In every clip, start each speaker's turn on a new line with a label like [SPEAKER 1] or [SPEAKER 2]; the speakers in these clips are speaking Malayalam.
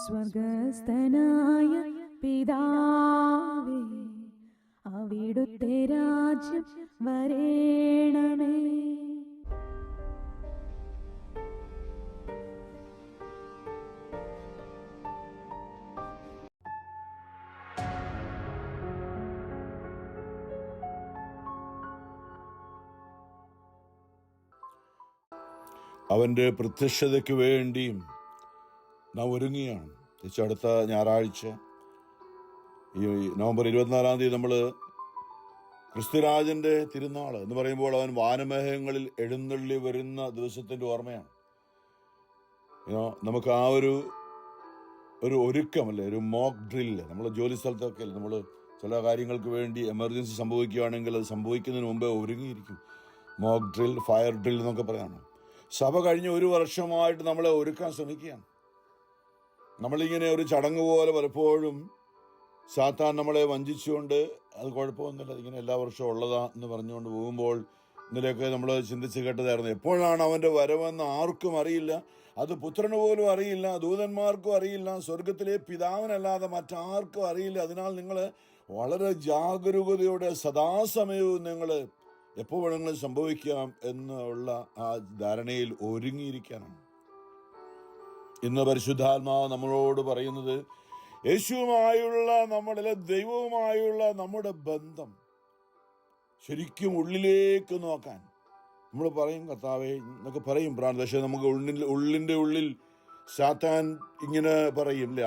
[SPEAKER 1] സ്വർഗസ്ഥനായ പിതാവേ, അവിടുത്തെ രാജ്യം വരേണമേ.
[SPEAKER 2] അവൻ്റെ പ്രത്യക്ഷതയ്ക്ക് വേണ്ടിയും നാം ഒരുങ്ങുകയാണ്. അടുത്ത ഞായറാഴ്ച ഈ നവംബർ 24 തീയതി നമ്മൾ ക്രിസ്തുരാജൻ്റെ തിരുനാൾ എന്ന് പറയുമ്പോൾ അവൻ വാനമേഘങ്ങളിൽ എഴുന്നള്ളി വരുന്ന ദിവസത്തിൻ്റെ ഓർമ്മയാണ്. നമുക്ക് ആ ഒരു ഒരുക്കമല്ലേ, ഒരു മോക്ക് ഡ്രില്ല്. നമ്മൾ ജോലി സ്ഥലത്തൊക്കെ നമ്മൾ ചില കാര്യങ്ങൾക്ക് വേണ്ടി എമർജൻസി സംഭവിക്കുകയാണെങ്കിൽ അത് സംഭവിക്കുന്നതിന് മുമ്പേ ഒരുങ്ങിയിരിക്കും. മോക്ക് ഡ്രിൽ, ഫയർ ഡ്രിൽ എന്നൊക്കെ പറയാണ്. സഭ കഴിഞ്ഞ 1 വർഷമായിട്ട് നമ്മളെ ഒരുക്കാൻ ശ്രമിക്കുകയാണ്. നമ്മളിങ്ങനെ ഒരു ചടങ്ങ് പോലെ പലപ്പോഴും സാത്താൻ നമ്മളെ വഞ്ചിച്ചുകൊണ്ട് അത് കുഴപ്പമൊന്നുമില്ല, ഇങ്ങനെ എല്ലാ വർഷവും ഉള്ളതാ എന്ന് പറഞ്ഞുകൊണ്ട് പോകുമ്പോൾ ഇന്നലെയൊക്കെ നമ്മൾ ചിന്തിച്ച് കേട്ടതായിരുന്നു. എപ്പോഴാണ് അവൻ്റെ വരവെന്ന് ആർക്കും അറിയില്ല. അത് പുത്രന് പോലും അറിയില്ല, ദൂതന്മാർക്കും അറിയില്ല, സ്വർഗത്തിലെ പിതാവിനല്ലാതെ മറ്റാർക്കും അറിയില്ല. അതിനാൽ നിങ്ങൾ വളരെ ജാഗരൂകതയോടെ സദാസമയവും നിങ്ങൾ എപ്പോൾ വേണമെങ്കിലും സംഭവിക്കാം എന്നുള്ള ആ ധാരണയിൽ ഒരുങ്ങിയിരിക്കാനാണ് ഇന്ന് പരിശുദ്ധാത്മാവ് നമ്മളോട് പറയുന്നത്. യേശുവുമായുള്ള നമ്മുടെ, ദൈവവുമായുള്ള നമ്മുടെ ബന്ധം ശരിക്കും ഉള്ളിലേക്ക് നോക്കാൻ നമ്മൾ പറയും, കർത്താവേ എന്നൊക്കെ പറയും പ്രാർത്ഥന. പക്ഷേ നമുക്ക് ഉള്ളിൻ്റെ ഉള്ളിൽ സാത്താൻ ഇങ്ങനെ പറയും, അല്ലേ,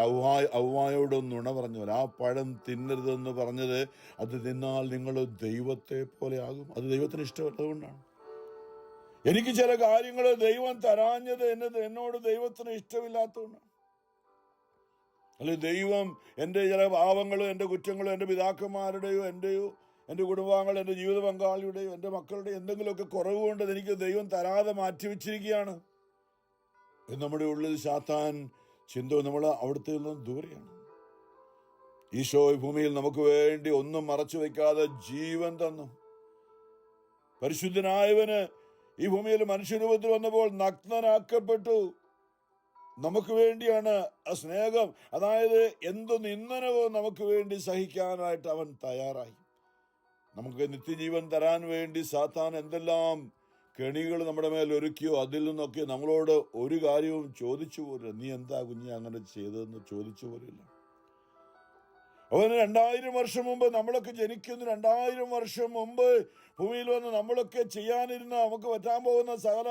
[SPEAKER 2] ഔവായോട് നുണ പറഞ്ഞു, ആ പഴം തിന്നരുതെന്ന് പറഞ്ഞത് അത് തിന്നാൽ നിങ്ങൾ ദൈവത്തെ പോലെ ആകും. അത് ദൈവത്തിന് ഇഷ്ടമല്ലതുകൊണ്ടാണ്. എനിക്ക് ചില കാര്യങ്ങൾ ദൈവം തരാഞ്ഞത് എന്നോട് ദൈവത്തിന് ഇഷ്ടമില്ലാത്തതുകൊണ്ടാണ്. അല്ലെ, ദൈവം എൻ്റെ ചില പാപങ്ങളും എൻ്റെ കുറ്റങ്ങളും എൻ്റെ പിതാക്കന്മാരുടെയോ എൻ്റെ കുടുംബാംഗങ്ങൾ, എൻ്റെ ജീവിത പങ്കാളിയുടെയോ എൻ്റെ മക്കളുടെയോ എന്തെങ്കിലുമൊക്കെ കുറവ് കൊണ്ട് എനിക്ക് ദൈവം തരാതെ മാറ്റിവെച്ചിരിക്കുകയാണ്. നമ്മുടെ ഉള്ളിൽ സാത്താൻ ചിന്ത നമ്മൾ അവിടുത്തെ നിന്നും ദൂരെയാണ്. ഈശോ ഭൂമിയിൽ നമുക്ക് വേണ്ടി ഒന്നും മറച്ചു വയ്ക്കാതെ ജീവൻ തന്നു. പരിശുദ്ധനായവന് ഈ ഭൂമിയിൽ മനുഷ്യരൂപത്തിൽ വന്നപ്പോൾ നഗ്നനാക്കപ്പെട്ടു. നമുക്ക് വേണ്ടിയാണ് ആ സ്നേഹം. അതായത് എന്തു നിന്ദനവും നമുക്ക് വേണ്ടി സഹിക്കാനായിട്ട് അവൻ തയ്യാറായി. നമുക്ക് നിത്യജീവൻ തരാൻ വേണ്ടി സാത്താൻ എന്തെല്ലാം കെണികൾ നമ്മുടെ മേൽ ഒരുക്കിയോ അതിൽ നിന്നൊക്കെ നമ്മളോട് ഒരു കാര്യവും ചോദിച്ചു പോലില്ല. നീ എന്താ കുഞ്ഞെ അങ്ങനെ ചെയ്തതെന്ന് ചോദിച്ചു പോലില്ല. അവന് 2000 വർഷം മുമ്പ്, നമ്മളൊക്കെ ജനിക്കുന്ന 2000 വർഷം മുമ്പ് ഭൂമിയിൽ വന്ന് നമ്മളൊക്കെ ചെയ്യാനിരുന്ന, നമുക്ക് പറ്റാൻ പോകുന്ന സകല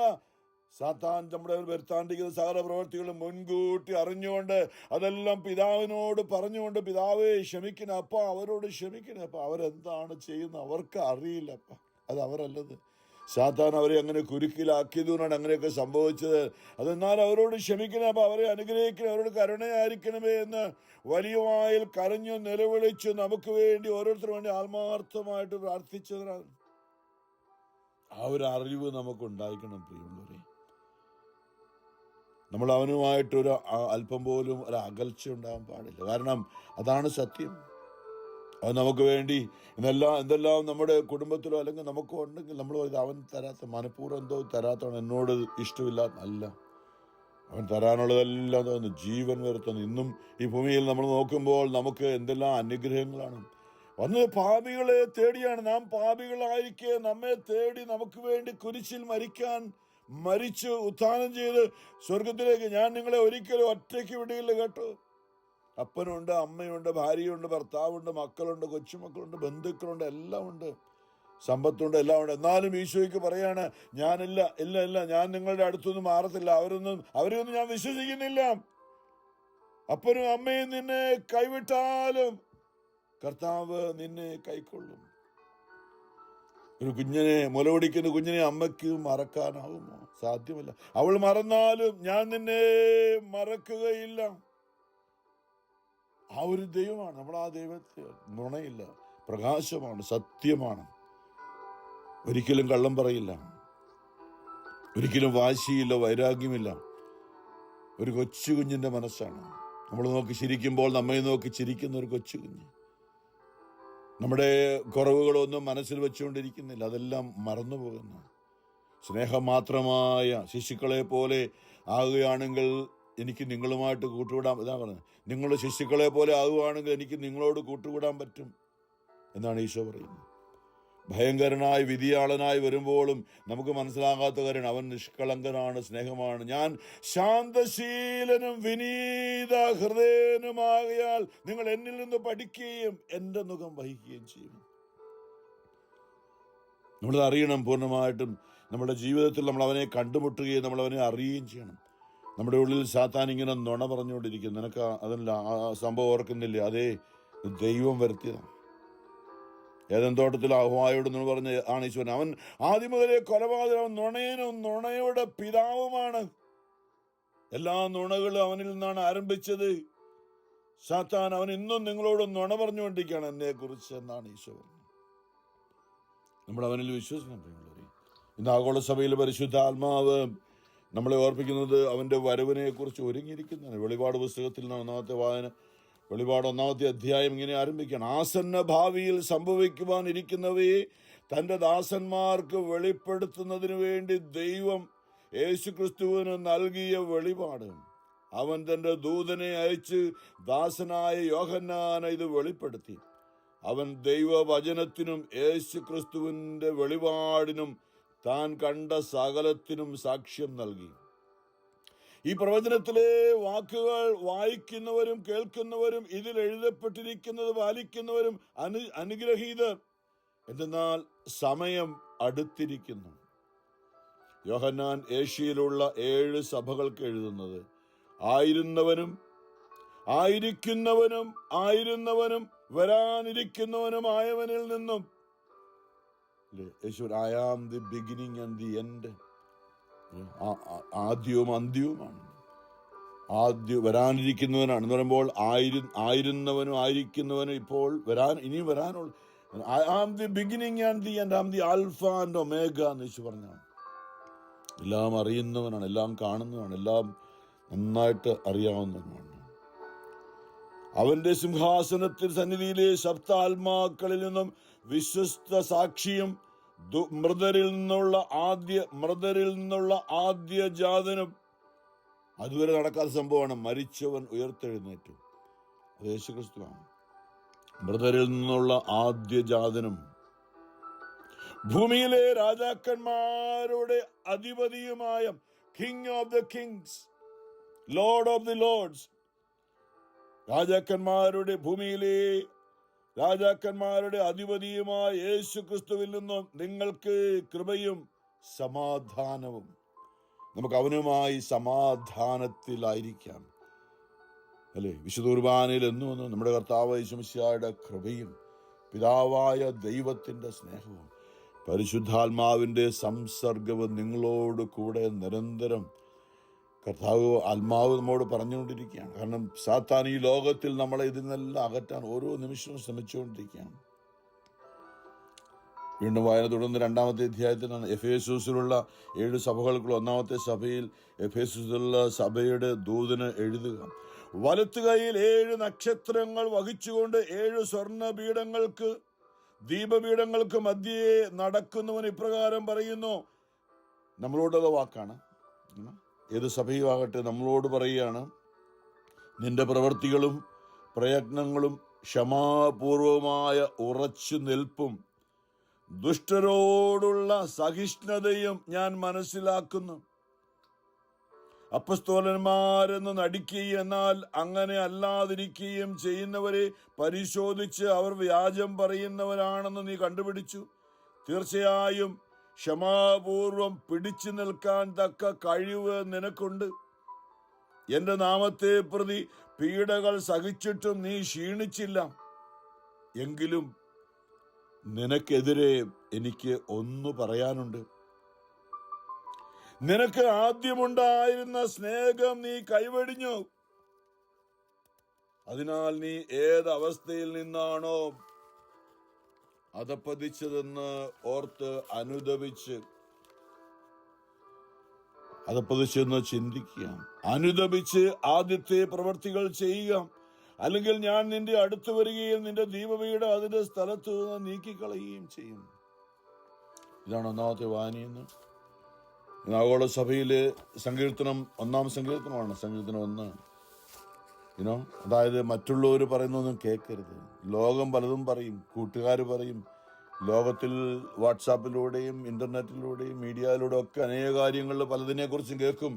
[SPEAKER 2] സാത്താൻ നമ്മുടെ വരുത്താണ്ടിരിക്കുന്ന സകല പ്രവൃത്തികളും മുൻകൂട്ടി അറിഞ്ഞുകൊണ്ട് അതെല്ലാം പിതാവിനോട് പറഞ്ഞുകൊണ്ട്, പിതാവേ ക്ഷമിക്കണ അപ്പ, അവരോട് ക്ഷമിക്കണ അപ്പ, അവരെന്താണ് ചെയ്യുന്നത് അവർക്ക് അറിയില്ല അപ്പ, അത് അവരല്ലത്. സാത്താൻ അവരെ അങ്ങനെ കുരുക്കിലാക്കിയതുകൊണ്ടാണ് അങ്ങനെയൊക്കെ സംഭവിച്ചത്. അതെന്നാൽ അവരോട് ക്ഷമിക്കണേ അപ്പൊ, അവരെ അനുഗ്രഹിക്കണേ, അവരോട് കരുണയായിരിക്കണമേ എന്ന് വലിയ വായിൽ കരഞ്ഞു നിലവിളിച്ചു നമുക്ക് വേണ്ടി ഓരോരുത്തരും വേണ്ടി ആത്മാർത്ഥമായിട്ട് പ്രാർത്ഥിച്ചതിനാണ്. ആ ഒരു അറിവ് നമുക്ക് ഉണ്ടായിരിക്കണം പ്രിയമുള്ളവരെ. നമ്മൾ അവനുമായിട്ടൊരു അല്പം പോലും ഒരു അകൽച്ച ഉണ്ടാകാൻ പാടില്ല. കാരണം അതാണ് സത്യം. അത് നമുക്ക് വേണ്ടി എന്തെല്ലാം നമ്മുടെ കുടുംബത്തിലോ അല്ലെങ്കിൽ നമുക്കോ ഉണ്ടെങ്കിൽ നമ്മൾ അവൻ തരാത്ത, മനഃപൂർവ്വം എന്തോ തരാത്തതാണ്, എന്നോട് ഇഷ്ടമില്ലാത്ത അല്ല, അവൻ തരാനുള്ളതെല്ലാം തോന്നുന്നു, ജീവൻ വരുത്തുന്നു. ഇന്നും ഈ ഭൂമിയിൽ നമ്മൾ നോക്കുമ്പോൾ നമുക്ക് എന്തെല്ലാം അനുഗ്രഹങ്ങളാണ് വന്നത്. പാപികളെ തേടിയാണ്. നാം പാപികളായിരിക്കെ നമ്മെ തേടി നമുക്ക് വേണ്ടി കുരിശിൽ മരിച്ചു ഉത്ഥാനം ചെയ്ത് സ്വർഗത്തിലേക്ക്. ഞാൻ നിങ്ങളെ ഒരിക്കലും ഒറ്റയ്ക്ക് വിടുകയില്ല കേട്ടോ. അപ്പനുണ്ട്, അമ്മയുണ്ട്, ഭാര്യയുണ്ട്, ഭർത്താവുണ്ട്, മക്കളുണ്ട്, കൊച്ചുമക്കളുണ്ട്, ബന്ധുക്കളുണ്ട്, എല്ലാം ഉണ്ട്, സമ്പത്തുണ്ട്, എല്ലാം ഉണ്ട്. എന്നാലും ഈശോയ്ക്ക് പറയാണ്, ഇല്ല, ഞാൻ നിങ്ങളുടെ അടുത്തൊന്നും മാറത്തില്ല, അവരെയൊന്നും ഞാൻ വിശ്വസിക്കുന്നില്ല. അപ്പനും അമ്മയും നിന്നെ കൈവിട്ടാലും കർത്താവ് നിന്നെ കൈക്കൊള്ളും. ഒരു കുഞ്ഞിനെ, മുലപിടിക്കുന്ന കുഞ്ഞിനെ അമ്മയ്ക്ക് മറക്കാനാവുമോ? സാധ്യമല്ല. അവൾ മറന്നാലും ഞാൻ നിന്നെ മറക്കുകയില്ല. ആ ഒരു ദൈവമാണ് നമ്മൾ. ആ ദൈവത്തെ നുണയില്ല, പ്രകാശമാണ്, സത്യമാണ്, ഒരിക്കലും കള്ളം പറയില്ല, ഒരിക്കലും വാശിയില്ല, വൈരാഗ്യമില്ല. ഒരു കൊച്ചു കുഞ്ഞിൻ്റെ മനസ്സാണ്. നമ്മൾ നോക്കി ചിരിക്കുമ്പോൾ നമ്മെ നോക്കി ചിരിക്കുന്ന ഒരു കൊച്ചു കുഞ്ഞ്. നമ്മുടെ കുറവുകളൊന്നും മനസ്സിൽ വെച്ചുകൊണ്ടിരിക്കുന്നില്ല, അതെല്ലാം മറന്നു പോകുന്നു. സ്നേഹം മാത്രമായ ശിശുക്കളെ പോലെ ആകുകയാണെങ്കിൽ എനിക്ക് നിങ്ങളുമായിട്ട് കൂട്ടുകൂടാൻ, ഇതാ പറഞ്ഞത്, നിങ്ങളുടെ ശിശുക്കളെ പോലെ ആകുകയാണെങ്കിൽ എനിക്ക് നിങ്ങളോട് കൂട്ടുകൂടാൻ പറ്റും എന്നാണ് ഈശോ പറയുന്നത്. ഭയങ്കരനായി വിധിയാളനായി വരുമ്പോഴും നമുക്ക് മനസ്സിലാകാത്ത കാര്യമാണ്, അവൻ നിഷ്കളങ്കനാണ്, സ്നേഹമാണ്. ഞാൻ ശാന്തശീലനും വിനീത ഹൃദയനുമാകയാൽ നിങ്ങൾ എന്നിൽ നിന്ന് പഠിക്കുകയും എൻ്റെ മുഖം വഹിക്കുകയും ചെയ്യും. നമ്മളത് അറിയണം പൂർണ്ണമായിട്ടും. നമ്മുടെ ജീവിതത്തിൽ നമ്മൾ അവനെ കണ്ടുമുട്ടുകയും നമ്മൾ അവനെ അറിയുകയും ചെയ്യണം. നമ്മുടെ ഉള്ളിൽ സാത്താൻ ഇങ്ങനെ നുണ പറഞ്ഞുകൊണ്ടിരിക്കും. നിനക്ക് അതല്ല, ആ സംഭവം ഓർക്കുന്നില്ലേ? അതേ ദൈവം വരുത്തിയതാണ്. ഏതെൻ തോട്ടത്തിൽ ഹവ്വായോട് എന്ന് പറഞ്ഞ ആണ് ഈശ്വരൻ. അവൻ ആദ്യം മുതലേ കൊലപാതകം, നുണയനും നുണയുടെ പിതാവുമാണ്. എല്ലാ നുണകളും അവനിൽ നിന്നാണ് ആരംഭിച്ചത്. സാത്താൻ അവൻ ഇന്നും നിങ്ങളോട് നുണ പറഞ്ഞുകൊണ്ടിരിക്കുകയാണ് എന്നെ കുറിച്ച് എന്നാണ് ഈശോ പറഞ്ഞത്. നമ്മൾ അവനിൽ വിശ്വസിക്കണം പ്രിയമുള്ളവരെ. ഇന്ന് ആഗോള സഭയിൽ പരിശുദ്ധാത്മാവ് നമ്മളെ ഓർപ്പിക്കുന്നത് അവൻ്റെ വരവിനെ കുറിച്ച് ഒരുങ്ങിയിരിക്കുന്നതാണ്. വെളിപാട് പുസ്തകത്തിൽ നിന്ന് 1-ാമത്തെ വായന, വെളിപാട് 1-ാമത്തെ അധ്യായം ഇങ്ങനെ ആരംഭിക്കുകയാണ്. ആസന്ന ഭാവിയിൽ സംഭവിക്കുവാനിരിക്കുന്നവയെ തൻ്റെ ദാസന്മാർക്ക് വെളിപ്പെടുത്തുന്നതിന് വേണ്ടി ദൈവം യേശുക്രിസ്തുവിന് നൽകിയ വെളിപാട്. അവൻ തൻ്റെ ദൂതനെ അയച്ച് ദാസനായ യോഹന്നാന് ഇത് വെളിപ്പെടുത്തി. അവൻ ദൈവവചനത്തിനും യേശുക്രിസ്തുവിൻ്റെ വെളിപാടിനും താൻ കണ്ട സകലത്തിനും സാക്ഷ്യം നൽകി. ഈ പ്രവചനത്തിലെ വാക്കുകൾ വായിക്കുന്നവരും കേൾക്കുന്നവരും ഇതിൽ എഴുതപ്പെട്ടിരിക്കുന്നത് പാലിക്കുന്നവരും അനുഗ്രഹീതർ. എന്തെന്നാൽ സമയം അടുത്തിരിക്കുന്നു. യോഹന്നാൻ ഏഷ്യയിലുള്ള 7 സഭകൾക്ക് എഴുതുന്നത് ആയിരുന്നവനും ആയിരിക്കുന്നവനും വരാനിരിക്കുന്നവനുമായവനിൽ നിന്നും, I am the beginning and the end. ആദ്യവും അന്ത്യവുമാണ്. വരാനിരിക്കുന്നവനാണ് എന്ന് പറയുമ്പോൾ ആയിരുന്നവനും ആയിരിക്കുന്നവനും ഇപ്പോൾ ഇനിയും വരാനുള്ള, I am the beginning and the end, I am the alpha and omega എന്ന് യേശു പറഞ്ഞാണ്. എല്ലാം അറിയുന്നവനാണ്, എല്ലാം കാണുന്നതാണ്, എല്ലാം നന്നായിട്ട് അറിയാവുന്നവനാണ്. അവന്റെ സിംഹാസനത്തിൽ സന്നിധിയിലെ സപ്താത്മാക്കളിൽ നിന്നും വിശ്വസ്ത സാക്ഷിയും മൃതരിൽ നിന്നുള്ള ആദ്യ ജാതനും. അതുവരെ നടക്കാത്ത സംഭവമാണ്. മരിച്ചവൻ ഉയർത്തെഴുന്നേറ്റു. അത് യേശുക്രിസ്തുവാണ്. മൃതരിൽ നിന്നുള്ള ആദ്യ ജാതനും ഭൂമിയിലെ രാജാക്കന്മാരുടെ അധിപതിയുമായ king of the kings, lord of the lords. ഭൂമിയിലെ രാജാക്കന്മാരുടെ അധിപതിയുമായ യേശു ക്രിസ്തുവിൽ നിന്നും നിങ്ങൾക്ക് കൃപയും സമാധാനവും. നമുക്ക് അവനുമായി സമാധാനത്തിലായിരിക്കാം, അല്ലേ? വിശുദ്ധ കുർബാനയിൽ എന്നും നമ്മുടെ കർത്താവ് യേശു മിശിഹായുടെ കൃപയും പിതാവായ ദൈവത്തിന്റെ സ്നേഹവും പരിശുദ്ധാത്മാവിന്റെ സംസർഗവും നിങ്ങളോട് കൂടെ നിരന്തരം കർത്താവ് ആത്മാവ് നമ്മോട് പറഞ്ഞുകൊണ്ടിരിക്കുകയാണ്. കാരണം സാത്താൻ ഈ ലോകത്തിൽ നമ്മളെ ഇതിൽ നിന്നെല്ലാം അകറ്റാൻ ഓരോ നിമിഷവും ശ്രമിച്ചുകൊണ്ടിരിക്കുകയാണ്. വീണ്ടും വായന തുടർന്ന് 2-ാമത്തെ അധ്യായത്തിലാണ് എഫേസൂസിലുള്ള 7 സഭകൾക്കുള്ള 1-ാമത്തെ സഭയിൽ എഫേസൂസിലുള്ള സഭയുടെ ദൂതന് എഴുതുക. വലത്തു കൈയിൽ 7 നക്ഷത്രങ്ങൾ വഹിച്ചുകൊണ്ട് 7 സ്വർണ്ണ ദീപപീഠങ്ങൾക്ക് മധ്യേ നടക്കുന്നവൻ ഇപ്രകാരം പറയുന്നു. നമ്മളോടുള്ള വാക്കാണ്. ഏത് സഭയും ആകട്ടെ നമ്മളോട് പറയുകയാണ്, നിന്റെ പ്രവൃത്തികളും പ്രയത്നങ്ങളും ക്ഷമാപൂർവമായ ഉറച്ചു നിൽപ്പും ദുഷ്ടരോടുള്ള സഹിഷ്ണുതയും ഞാൻ മനസ്സിലാക്കുന്നു. അപ്പസ്തോലന്മാരെന്ന് നടിക്കുകയും എന്നാൽ അങ്ങനെ അല്ലാതിരിക്കുകയും ചെയ്യുന്നവരെ പരിശോധിച്ച് അവർ വ്യാജം പറയുന്നവരാണെന്ന് നീ കണ്ടുപിടിച്ചു. തീർച്ചയായും ക്ഷമാപൂർവം പിടിച്ചു നിൽക്കാൻ തക്ക കഴിവ് നിനക്കുണ്ട്. എന്റെ നാമത്തെ പ്രതി പീഡകൾ സഹിച്ചിട്ടും നീ ക്ഷീണിച്ചില്ല. എങ്കിലും നിനക്കെതിരെ എനിക്ക് ഒന്ന് പറയാനുണ്ട്. നിനക്ക് ആദ്യമുണ്ടായിരുന്ന സ്നേഹം നീ കൈവെടിഞ്ഞു. അതിനാൽ നീ ഏതവസ്ഥയിൽ നിന്നാണോ അധപ്പതിച്ചതെന്ന് ഓർത്ത് അധപ്പതിച്ചെന്ന് ചിന്തിക്കുക. അനുദപിച്ച് ആദ്യത്തെ പ്രവൃത്തികൾ ചെയ്യുക. അല്ലെങ്കിൽ ഞാൻ നിന്റെ അടുത്ത് വരികയും നിന്റെ ദീപപീഠം അതിന്റെ സ്ഥലത്ത് നിന്ന് നീക്കിക്കളയുകയും ചെയ്യും. ഇതാണ് 1-ാമത്തെ വായനയെന്ന് ആഗോള സഭയില് സങ്കീർത്തനം 1-ാം സങ്കീർത്തനമാണ്, സങ്കീർത്തനം 1. അതായത് മറ്റുള്ളവർ പറയുന്നൊന്നും കേൾക്കരുത്. ലോകം പലതും പറയും, കൂട്ടുകാർ പറയും, ലോകത്തിൽ വാട്സാപ്പിലൂടെയും ഇന്റർനെറ്റിലൂടെയും മീഡിയയിലൂടെ ഒക്കെ അനേക കാര്യങ്ങളിൽ പലതിനെക്കുറിച്ചും കേൾക്കും.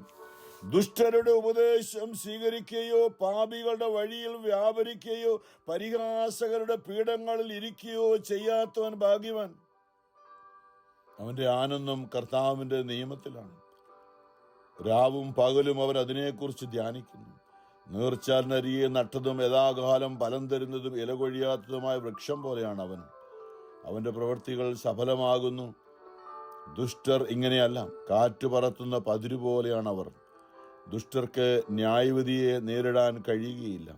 [SPEAKER 2] ദുഷ്ടരുടെ ഉപദേശം സ്വീകരിക്കുകയോ പാപികളുടെ വഴിയിൽ വ്യാപരിക്കുകയോ പരിഹാസകരുടെ പീഠങ്ങളിൽ ഇരിക്കുകയോ ചെയ്യാത്തവൻ ഭാഗ്യവാൻ. അവന്റെ ആനന്ദം കർത്താവിന്റെ നിയമത്തിലാണ്. രാവും പകലും അവർ അതിനെക്കുറിച്ച് ധ്യാനിക്കുന്നു. നീർച്ചാലിനരിയെ നട്ടതും യഥാകാലം ഫലം തരുന്നതും ഇല കൊഴിയാത്തതുമായ വൃക്ഷം പോലെയാണ് അവൻ. അവന്റെ പ്രവൃത്തികൾ സഫലമാകുന്നു. ദുഷ്ടർ ഇങ്ങനെയല്ല, കാറ്റ് പറത്തുന്ന പതിരു പോലെയാണ് അവർ. ദുഷ്ടർക്ക് ന്യായവിധിയെ നേരിടാൻ കഴിയുകയില്ല.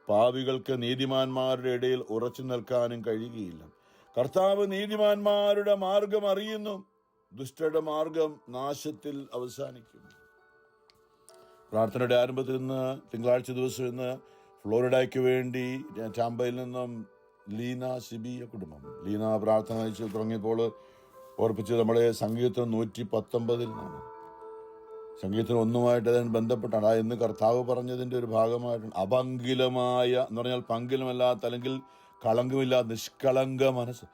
[SPEAKER 2] പാപികൾക്ക് നീതിമാന്മാരുടെ ഇടയിൽ ഉറച്ചു നിൽക്കാനും കഴിയുകയില്ല. കർത്താവ് നീതിമാന്മാരുടെ മാർഗം അറിയുന്നു, ദുഷ്ടരുടെ മാർഗം നാശത്തിൽ അവസാനിക്കും. പ്രാർത്ഥനയുടെ ആരംഭത്തിൽ ഇന്ന് തിങ്കളാഴ്ച ദിവസം ഇന്ന് ഫ്ലോറിഡയ്ക്ക് വേണ്ടി ടാമ്പയിൽ നിന്നും ലീന സിബിയ കുടുംബം ലീന പ്രാർത്ഥന അയച്ച് തുടങ്ങിയപ്പോൾ ഓർപ്പിച്ച് നമ്മുടെ സങ്കീർത്തനം 119 നിന്നാണ്. സങ്കീർത്തനം 1 അതിന് ബന്ധപ്പെട്ടാണ്. ഇന്ന് കർത്താവ് പറഞ്ഞതിൻ്റെ ഒരു ഭാഗമായിട്ടാണ്. അപങ്കിലമായ എന്ന് പറഞ്ഞാൽ പങ്കിലമല്ലാത്ത അല്ലെങ്കിൽ കളങ്കമില്ലാത്ത നിഷ്കളങ്ക മനസ്സ്.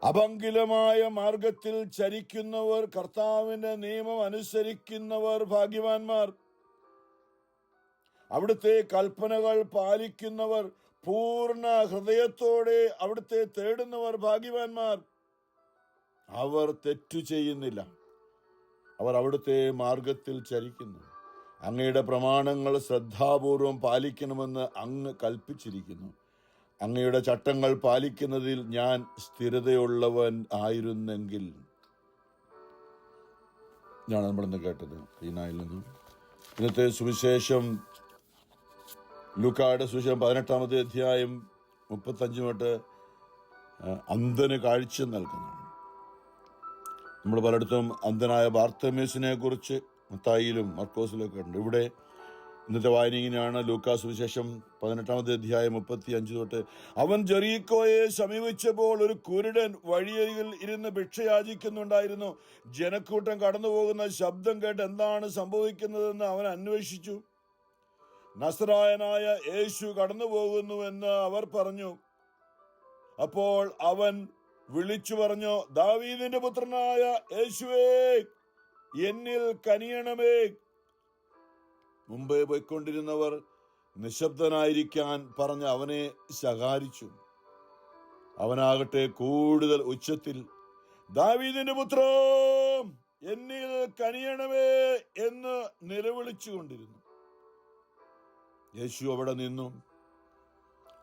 [SPEAKER 2] അപങ്കിലമായ മാർഗത്തിൽ ചരിക്കുന്നവർ, കർത്താവിന്റെ നിയമം അനുസരിക്കുന്നവർ ഭാഗ്യവാന്മാർ. അവിടുത്തെ കൽപ്പനകൾ പാലിക്കുന്നവർ, പൂർണ്ണ ഹൃദയത്തോടെ അവിടുത്തെ തേടുന്നവർ ഭാഗ്യവാന്മാർ. അവർ തെറ്റു ചെയ്യുന്നില്ല, അവർ അവിടുത്തെ മാർഗത്തിൽ ചരിക്കുന്നു. അങ്ങയുടെ പ്രമാണങ്ങൾ ശ്രദ്ധാപൂർവം പാലിക്കണമെന്ന് അങ്ങ് കൽപ്പിച്ചിരിക്കുന്നു. അങ്ങയുടെ ചട്ടങ്ങൾ പാലിക്കുന്നതിൽ ഞാൻ സ്ഥിരതയുള്ളവൻ ആയിരുന്നെങ്കിൽ. ഞാൻ നമ്മളിന്ന് കേട്ടത് ഈനായിൽ നിന്നും. ഇന്നത്തെ സുവിശേഷം ലൂക്കായുടെ സുവിശേഷം 18-ാമത്തെ അധ്യായം 35 തൊട്ട് അന്ധന് കാഴ്ച നൽകുന്നു. നമ്മൾ പലയിടത്തും അന്ധനായ ബാർത്തമേസിനെ കുറിച്ച് മത്തായിയിലും മർക്കോസിലൊക്കെ ഉണ്ട്. ഇവിടെ ഇന്നത്തെ വായനയിലാണ് ലൂക്കാ സുവിശേഷം 18-ാമത്തെ അധ്യായം 35 തൊട്ട്. അവൻ ജെറീക്കോയെ സമീപിച്ചപ്പോൾ ഒരു കുരുടൻ വഴിയരികിൽ ഇരുന്ന് ഭിക്ഷ യാചിക്കുന്നുണ്ടായിരുന്നു. ജനക്കൂട്ടം കടന്നു പോകുന്ന ശബ്ദം കേട്ട് എന്താണ് സംഭവിക്കുന്നതെന്ന് അവൻ അന്വേഷിച്ചു. നസറായനായ യേശു കടന്നു പോകുന്നുവെന്ന് അവർ പറഞ്ഞു. അപ്പോൾ അവൻ വിളിച്ചു പറഞ്ഞു, ദാവീദിന്റെ പുത്രനായ യേശുവേ, എന്നിൽ കനിയണമേ. മുമ്പേ പോയിക്കൊണ്ടിരുന്നവർ നിശബ്ദനായിരിക്കാൻ പറഞ്ഞ് അവനെ ശകാരിച്ചു. അവനാകട്ടെ കൂടുതൽ ഉച്ചത്തിൽ, ദാവീദിന്റെ പുത്ര, എന്നിൽ കനിയണമേ എന്ന് നിലവിളിച്ചുകൊണ്ടിരുന്നു. യേശു അവിടെ നിന്നു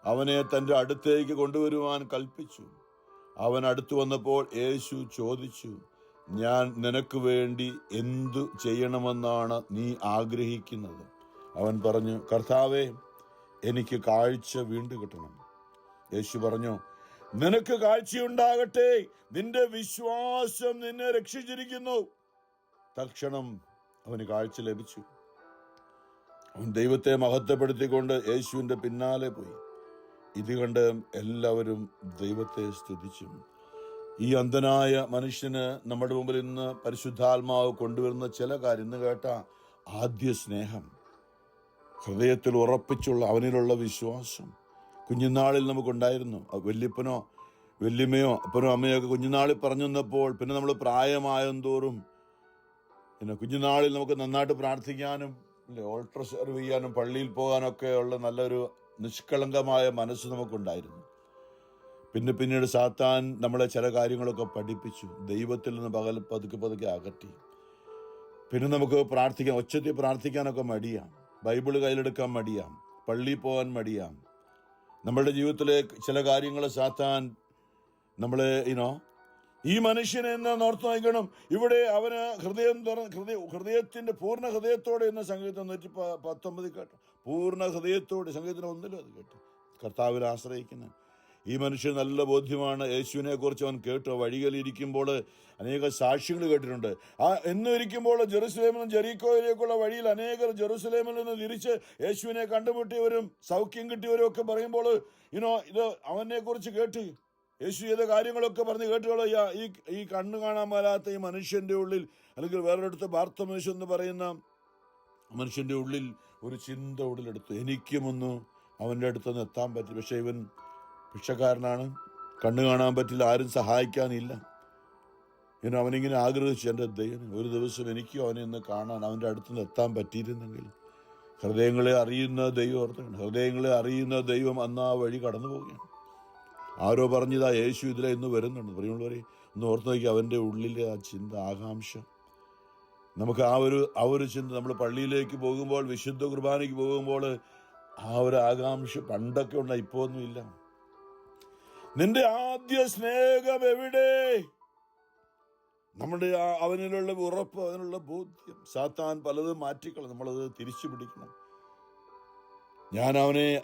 [SPEAKER 2] അവനെ തന്റെ അടുത്തേക്ക് കൊണ്ടുവരുവാൻ കൽപ്പിച്ചു. അവൻ അടുത്തു വന്നപ്പോൾ യേശു ചോദിച്ചു, ഞാൻ നിനക്ക് വേണ്ടി എന്തു ചെയ്യണമെന്നാണ് നീ ആഗ്രഹിക്കുന്നത്? അവൻ പറഞ്ഞു, കർത്താവേ, എനിക്ക് കാഴ്ച വീണ്ടും കിട്ടണം. യേശു പറഞ്ഞു, നിനക്ക് കാഴ്ചയുണ്ടാകട്ടെ, നിന്റെ വിശ്വാസം നിന്നെ രക്ഷിച്ചിരിക്കുന്നു. തൽക്ഷണം അവന് കാഴ്ച ലഭിച്ചു. അവൻ ദൈവത്തെ മഹത്വപ്പെടുത്തിക്കൊണ്ട് യേശുവിന്റെ പിന്നാലെ പോയി. ഇത് കണ്ട് എല്ലാവരും ദൈവത്തെ സ്തുതിച്ചു. ഈ അന്ധനായ മനുഷ്യന് നമ്മുടെ മുമ്പിൽ ഇന്ന് പരിശുദ്ധാത്മാവ് കൊണ്ടുവരുന്ന ചില കാര്യം ഇന്ന് കേട്ട ആദ്യ സ്നേഹം, ഹൃദയത്തിൽ ഉറപ്പിച്ചുള്ള അവനിലുള്ള വിശ്വാസം കുഞ്ഞുനാളിൽ നമുക്കുണ്ടായിരുന്നു. വല്യപ്പനോ വല്യമ്മയോ അപ്പനോ അമ്മയോ ഒക്കെ കുഞ്ഞുനാളിൽ പറഞ്ഞു തന്നപ്പോൾ പിന്നെ നമ്മൾ പ്രായമായും തോറും പിന്നെ കുഞ്ഞുനാളിൽ നമുക്ക് നന്നായിട്ട് പ്രാർത്ഥിക്കാനും ഓൾട്ടർ സെർവ് ചെയ്യാനും പള്ളിയിൽ പോകാനൊക്കെ ഉള്ള നല്ലൊരു നിഷ്കളങ്കമായ മനസ്സ് നമുക്കുണ്ടായിരുന്നു. പിന്നീട് സാത്താൻ നമ്മളെ ചില കാര്യങ്ങളൊക്കെ പഠിപ്പിച്ചു. ദൈവത്തിൽ നിന്ന് പതുക്കെ അകറ്റി. പിന്നെ നമുക്ക് പ്രാർത്ഥിക്കാൻ, ഒച്ചത്തിൽ പ്രാർത്ഥിക്കാനൊക്കെ മടിയാം, ബൈബിള് കയ്യിലെടുക്കാൻ മടിയാം, പള്ളിയിൽ പോകാൻ മടിയാം. നമ്മളുടെ ജീവിതത്തിലെ ചില കാര്യങ്ങൾ സാത്താൻ നമ്മളെ ഈ മനുഷ്യനെ എന്ന് ഓർത്ത് നോക്കണം. ഇവിടെ അവന് ഹൃദയത്തിന്റെ പൂർണ്ണ ഹൃദയത്തോടെ എന്ന സംഗീതം 119 കേട്ടു. പൂർണ്ണ ഹൃദയത്തോടെ സംഗീതത്തിന് 1 അത് കേട്ടു. കർത്താവിൽ ആശ്രയിക്കുന്ന ഈ മനുഷ്യൻ നല്ല ബോധ്യമാണ്. യേശുവിനെ കുറിച്ച് അവൻ കേട്ടു. വഴികളിരിക്കുമ്പോൾ അനേക സാക്ഷ്യങ്ങൾ കേട്ടിട്ടുണ്ട്. എന്നിരിക്കുമ്പോൾ ജെറുസലേമിൽ നിന്ന് ജെറീക്കോയിലേക്കുള്ള വഴിയിൽ അനേകർ ജെറുസലേമിൽ നിന്ന് തിരിച്ച് യേശുവിനെ കണ്ടുമുട്ടിയവരും സൗഖ്യം കിട്ടിയവരും ഒക്കെ പറയുമ്പോൾ ഇത് അവനെ കുറിച്ച് കേട്ട് യേശു ചെയ്ത കാര്യങ്ങളൊക്കെ പറഞ്ഞ് കേട്ടുകളോ. ഈ കണ്ണ് കാണാൻ മേലാത്ത ഈ മനുഷ്യന്റെ ഉള്ളിൽ, അല്ലെങ്കിൽ വേറൊരിടത്ത് ബാർത്തമേശ് എന്ന് പറയുന്ന മനുഷ്യന്റെ ഉള്ളിൽ ഒരു ചിന്ത ഉള്ളിലെടുത്തു, എനിക്കുമൊന്ന് അവൻ്റെ അടുത്തൊന്ന് എത്താൻ പറ്റി. പക്ഷെ ഇവൻ ഭിക്ഷക്കാരനാണ്, കണ്ണ് കാണാൻ പറ്റില്ല, ആരും സഹായിക്കാനില്ല. അവനിങ്ങനെ ആഗ്രഹിച്ചു, എൻ്റെ ദൈവം ഒരു ദിവസം എനിക്കും അവനെ ഒന്ന് കാണാൻ, അവൻ്റെ അടുത്തുനിന്ന് എത്താൻ പറ്റിയിരുന്നെങ്കിൽ. ഹൃദയങ്ങളെ അറിയുന്ന ദൈവം ഓർത്തണം, ഹൃദയങ്ങളെ അറിയുന്ന ദൈവം അന്ന് ആ വഴി കടന്നു പോവുകയാണ്. ആരോ പറഞ്ഞതാ യേശു ഇതിലെ ഇന്ന് വരുന്നുണ്ട്. പ്രിയമുള്ളവരെ, ഒന്ന് ഓർത്ത് നോക്കി, അവൻ്റെ ഉള്ളിലെ ആ ചിന്ത, ആകാംക്ഷ. നമുക്ക് ആ ഒരു ചിന്ത നമ്മൾ പള്ളിയിലേക്ക് പോകുമ്പോൾ, വിശുദ്ധ കുർബാനയ്ക്ക് പോകുമ്പോൾ ആ ഒരു ആകാംക്ഷ പണ്ടൊക്കെ ഉണ്ടായി, ഇപ്പോ ഒന്നുമില്ല. നിന്റെ ആദ്യ സ്നേഹം എവിടെ? നമ്മുടെ അവനിലുള്ള ഉറപ്പ്, അവനുള്ള ബോധ്യം. സാത്താൻ പലതും മാറ്റിക്കളയും, നമ്മളത് തിരിച്ചു പിടിക്കണം.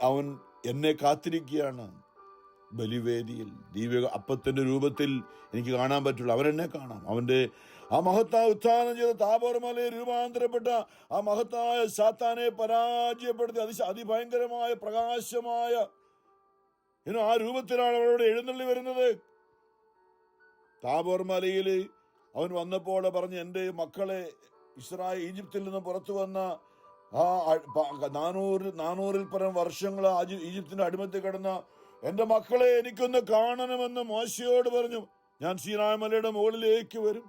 [SPEAKER 2] അവൻ എന്നെ കാത്തിരിക്കുകയാണ് ബലിവേദിയിൽ. അപ്പത്തിന്റെ രൂപത്തിൽ എനിക്ക് കാണാൻ പറ്റുള്ളൂ, അവനെന്നെ കാണാം. അവന്റെ ആ മഹത്തായ ഉത്ഥാനം ചെയ്ത താബോർ മലയിൽ രൂപാന്തരപ്പെട്ട ആ മഹത്തായ സാത്താനെ പരാജയപ്പെടുത്തി അതിഭയങ്കരമായ പ്രകാശമായ ആ രൂപത്തിലാണ് അവരോട് എഴുന്നള്ളി വരുന്നത്. താബോർ മലയിൽ അവൻ വന്നപ്പോൾ പറഞ്ഞ്, എൻ്റെ മക്കളെ, ഈജിപ്തിൽ നിന്ന് പുറത്തു വന്ന ആ 400 പരം വർഷങ്ങൾ ഈജിപ്തിന്റെ അടിമത്തിൽ കിടന്ന എൻ്റെ മക്കളെ എനിക്കൊന്ന് കാണണമെന്ന് മോശയോട് പറഞ്ഞു. ഞാൻ സീനായ് മലയുടെ മുകളിലേക്ക് വരും.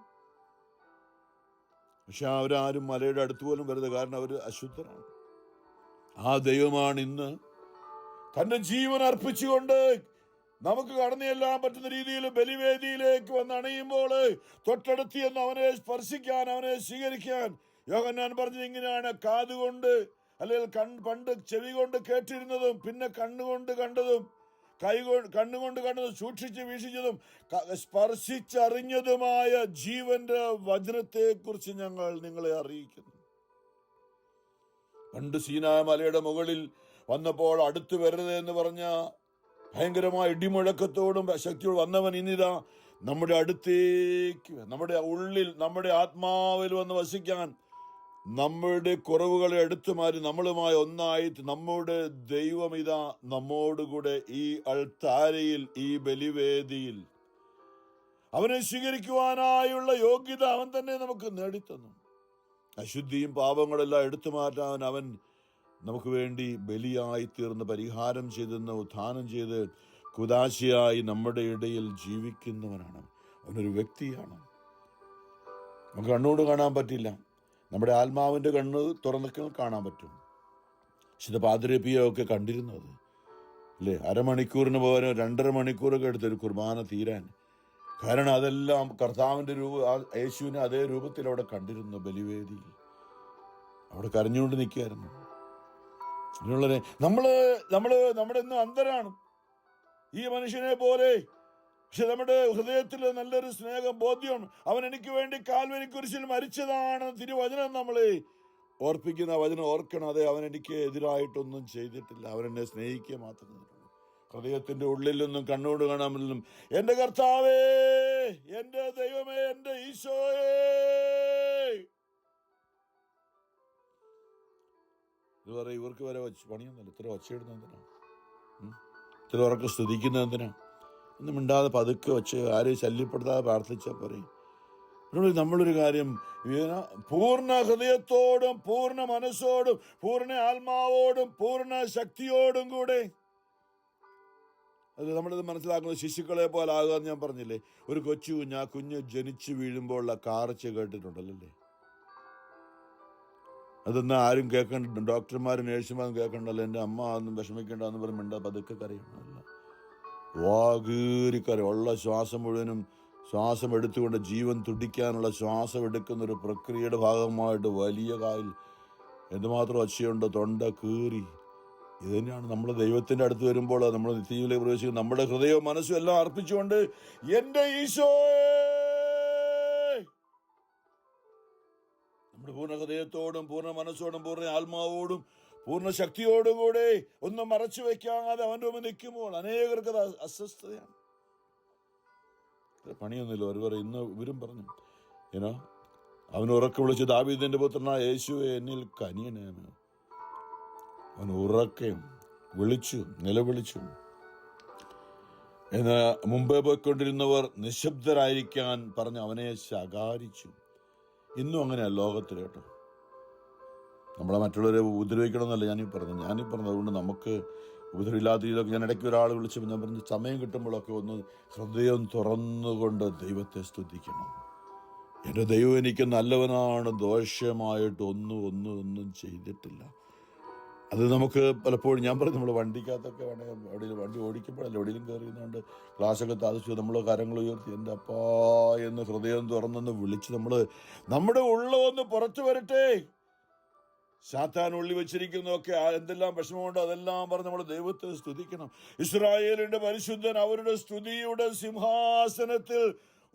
[SPEAKER 2] പക്ഷെ അവരാരും മലയുടെ അടുത്ത് പോലും വരുന്നത്, കാരണം അവർ അശുദ്ധരാണ്. ആ ദൈവമാണ് ഇന്ന് തന്റെ ജീവൻ അർപ്പിച്ചുകൊണ്ട് നമുക്ക് കടന്നു ചെല്ലാൻ പറ്റുന്ന രീതിയിൽ ബലിവേദിയിലേക്ക് വന്ന് അണയുമ്പോൾ തൊട്ടടുത്ത് എന്ന് അവനെ സ്പർശിക്കാൻ, അവനെ സ്വീകരിക്കാൻ. യോഹന്നാൻ പറഞ്ഞത് ഇങ്ങനെയാണ്, കാതുകൊണ്ട് അല്ലെങ്കിൽ പണ്ട് ചെവി കൊണ്ട് കേട്ടിരുന്നതും, പിന്നെ കണ്ണുകൊണ്ട് കണ്ടതും, കണ്ണുകൊണ്ട് കണ്ടതും, സൂക്ഷിച്ച് വീക്ഷിച്ചതും, സ്പർശിച്ചറിഞ്ഞതുമായ ജീവന്റെ വചനത്തെ കുറിച്ച് ഞങ്ങൾ നിങ്ങളെ അറിയിക്കുന്നു. പണ്ട് സീനായ് മലയുടെ മുകളിൽ വന്നപ്പോൾ അടുത്തു വരരുത് എന്ന് പറഞ്ഞ ഭയങ്കരമായ ഇടിമുഴക്കത്തോടും ശക്തിയോട് വന്നവൻ ഇന്നിതാ നമ്മുടെ അടുത്തേക്ക്, നമ്മുടെ ഉള്ളിൽ, നമ്മുടെ ആത്മാവിൽ വന്ന് വസിക്കാൻ, നമ്മളുടെ കുറവുകളെ എടുത്തു മാറി നമ്മളുമായി ഒന്നായിട്ട് നമ്മുടെ ദൈവം ഇതാ നമ്മോടുകൂടെ ഈ അൾത്താരയിൽ, ഈ ബലിവേദിയിൽ. അവനെ സ്വീകരിക്കുവാനായുള്ള യോഗ്യത അവൻ തന്നെ നമുക്ക് നേടിത്തന്നു. അശുദ്ധിയും പാപങ്ങളെല്ലാം എടുത്തു മാറ്റാൻ അവൻ നമുക്ക് വേണ്ടി ബലിയായി തീർന്ന് പരിഹാരം ചെയ്തെന്ന് ഉത്ഥാനം ചെയ്ത് കുദാശയായി നമ്മുടെ ഇടയിൽ ജീവിക്കുന്നവനാണ്. അവനൊരു വ്യക്തിയാണ്. നമുക്ക് കണ്ണുകൊണ്ട് കാണാൻ പറ്റില്ല, നമ്മുടെ ആത്മാവിൻ്റെ കണ്ണ് തുറന്നൊക്കെ കാണാൻ പറ്റും. വിശുദ്ധ പാതിരപ്പിയൊക്കെ കണ്ടിരുന്നത് അല്ലേ? അരമണിക്കൂറിന് പകരം 2.5 മണിക്കൂറൊക്കെ എടുത്തൊരു കുർബാന തീരാൻ. കാരണം അതെല്ലാം കർത്താവിൻ്റെ യേശുവിനെ അതേ രൂപത്തിൽ അവിടെ കണ്ടിരുന്നു. ബലിവേദിയിൽ അവിടെ കരഞ്ഞുകൊണ്ട് നിൽക്കുകയായിരുന്നു. അതിനുള്ളവരെ നമ്മുടെ ഇന്ന് അന്ധരാണ് ഈ മനുഷ്യനെ പോലെ. പക്ഷെ നമ്മുടെ ഹൃദയത്തിൽ നല്ലൊരു സ്നേഹം, ബോധ്യം, അവൻ എനിക്ക് വേണ്ടി കാൽവരി കുരിശിൽ മരിച്ചതാണ് തിരുവചനം നമ്മളെ ഓർപ്പിക്കുന്ന വചനം ഓർക്കണം. അതെ, അവൻ എനിക്ക് എതിരായിട്ടൊന്നും ചെയ്തിട്ടില്ല, അവൻ എന്നെ സ്നേഹിക്കുക മാത്രമേ ഉള്ളൂ. ഹൃദയത്തിന്റെ ഉള്ളിലൊന്നും കണ്ണോട് കാണാമെന്നും എൻ്റെ കർത്താവേ, എൻ്റെ ദൈവമേ, എൻ്റെ ഈശോയേ. ഇത് പറയും, ഇവർക്ക് വരെ പണിയൊന്നുമില്ല, ഇത്ര ഒച്ചയിടുന്ന എന്തിനാ, ഇത്ര ഉറക്കെ സ്തുതിക്കുന്ന എന്തിനാ? ഒന്നും മിണ്ടാതെ പതുക്കെ വെച്ച് ആരെയും ശല്യപ്പെടുത്താതെ പ്രാർത്ഥിച്ചാൽ പറയും. നമ്മളൊരു കാര്യം, പൂർണ്ണ ഹൃദയത്തോടും പൂർണ്ണ മനസ്സോടും പൂർണ്ണ ആത്മാവോടും പൂർണ്ണ ശക്തിയോടും കൂടെ അത് നമ്മളിത് മനസ്സിലാക്കുന്നത് ശിശുക്കളെ പോലെ ആകാന്ന് ഞാൻ പറഞ്ഞില്ലേ. ഒരു കുഞ്ഞ് ജനിച്ചു വീഴുമ്പോഴുള്ള കാർച്ച കേട്ടിട്ടുണ്ടല്ലേ? അതൊന്നും ആരും കേൾക്കണ്ട, ഡോക്ടർമാരും നേഴ്സുമാരും കേൾക്കണ്ടല്ലോ. എൻ്റെ അമ്മ ഒന്നും വിഷമിക്കേണ്ടെന്ന് പറയുമ്പോൾ പതുക്കെ കരയണമല്ല, വാകീറിക്കര ഉള്ള ശ്വാസം മുഴുവനും ശ്വാസം എടുത്തുകൊണ്ട് ജീവൻ തുടിക്കാനുള്ള ശ്വാസം എടുക്കുന്നൊരു പ്രക്രിയയുടെ ഭാഗമായിട്ട് വലിയ കായൽ എന്തുമാത്രം ഒച്ചയുണ്ടോ, തൊണ്ട കീറി. ഇത് തന്നെയാണ് നമ്മൾ ദൈവത്തിൻ്റെ അടുത്ത് വരുമ്പോൾ നമ്മൾ നിത്യജീവിതത്തിലേക്ക് പ്രവേശിക്കും. നമ്മുടെ ഹൃദയവും മനസ്സും എല്ലാം അർപ്പിച്ചുകൊണ്ട് എൻ്റെ ഈശോയേ, നമ്മുടെ പൂർണ്ണ ഹൃദയത്തോടും പൂർണ്ണ മനസ്സോടും പൂർണ്ണ ആത്മാവോടും പൂർണ്ണ ശക്തിയോടും കൂടെ ഒന്നും മറച്ചു വെക്കാതെ അവൻ്റെ മുമ്പ് നിൽക്കുമ്പോൾ അനേകർക്ക് അത് അസ്വസ്ഥതയാണ്. പണിയൊന്നുമില്ല. ഒരു ഇന്ന് ഇവരും പറഞ്ഞു, അവൻ ഉറക്കെ വിളിച്ച്, ദാവീദിന്റെ പുത്രനായ യേശുവേ എന്നിൽ കനിയണമേ. അവൻ ഉറക്കെ വിളിച്ചു, നിലവിളിച്ചു. എന്ന് മുമ്പേ പോയിക്കൊണ്ടിരുന്നവർ നിശബ്ദരായിരിക്കാൻ പറഞ്ഞ് അവനെ ശകാരിച്ചു. ഇന്നും അങ്ങനെയാണ് ലോകത്തിൽ കേട്ടോ. നമ്മളെ മറ്റുള്ളവരെ ഉപദ്രവിക്കണമെന്നല്ല ഞാനീ പറഞ്ഞത്. അതുകൊണ്ട് നമുക്ക് ഉപദ്രവമില്ലാത്ത രീതിയിലൊക്കെ ഞാൻ ഇടയ്ക്ക് ഒരാൾ വിളിച്ചപ്പോൾ ഞാൻ പറഞ്ഞു, സമയം കിട്ടുമ്പോഴൊക്കെ ഒന്ന് ഹൃദയം തുറന്നുകൊണ്ട് ദൈവത്തെ സ്തുതിക്കണം. എൻ്റെ ദൈവം എനിക്ക് നല്ലവനാണ്, ദോഷമായിട്ട് ഒന്നും ചെയ്തിട്ടില്ല. അത് നമുക്ക് പലപ്പോഴും ഞാൻ പറയും, നമ്മൾ വണ്ടിക്കകത്തൊക്കെ വേണമെങ്കിൽ എവിടെയും വണ്ടി ഓടിക്കുമ്പോഴല്ല എവിടെയും കയറിയുന്നുണ്ട് ക്ലാസ്സൊക്കെ താമസിച്ചു നമ്മൾ കരങ്ങൾ ഉയർത്തി എൻ്റെ അപ്പാ എന്ന് ഹൃദയം തുറന്നെന്ന് വിളിച്ച് നമ്മുടെ ഉള്ളതൊന്ന് പുറത്തു വരട്ടെ. സാത്താൻ ഉള്ളി വെച്ചിരിക്കുന്നതൊക്കെ എന്തെല്ലാം വിഷമമുണ്ടോ അതെല്ലാം പറഞ്ഞ് നമ്മൾ ദൈവത്തെ സ്തുതിക്കണം. ഇസ്രായേലിന്റെ പരിശുദ്ധൻ അവരുടെ സ്തുതിയുടെ സിംഹാസനത്തിൽ